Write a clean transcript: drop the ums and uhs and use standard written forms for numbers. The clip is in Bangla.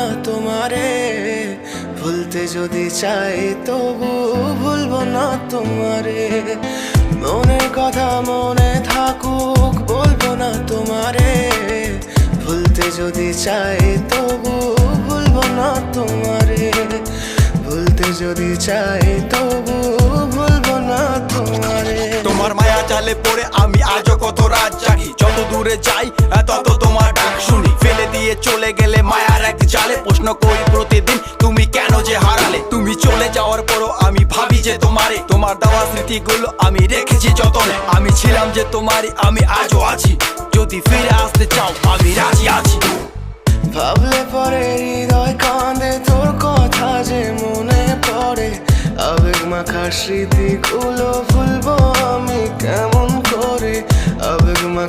না তোমারে, ভুলতে যদি চাই তবু ভুলবো না তোমারে। মনের কথা মনে থাকুক, বলবো না তোমারে, ভুলতে যদি চাই তবু ভুলবো না তোমারে, ভুলতে যদি চাই তবু ভুলবো না তোমারে। তোমার মায়া জালে পড়ে আমি আজও কত রাত জাগি, যত দূরে যাই তত তোমার ডাক শুনি। ফেলে দিয়ে চলে গেলে মায়ার এক জালে, প্রশ্ন করি প্রতিদিন তুমি কেন যে হারালে। তুমি চলে যাওয়ার পরও আমি ভাবি যে তোমারে, তোমার দেওয়া স্মৃতিগুলো আমি রেখেছি যতনে। আমি ছিলাম যে তোমারই, আমি আজও আছি, যদি ফিরে আসতে চাও আমি রাজি আছি। ভাবলে পরে হৃদয় কাঁদে, তোর কথা যে মনে পড়ে, আবেগ মাখা স্মৃতিগুলো ভুলবো আমি কেমন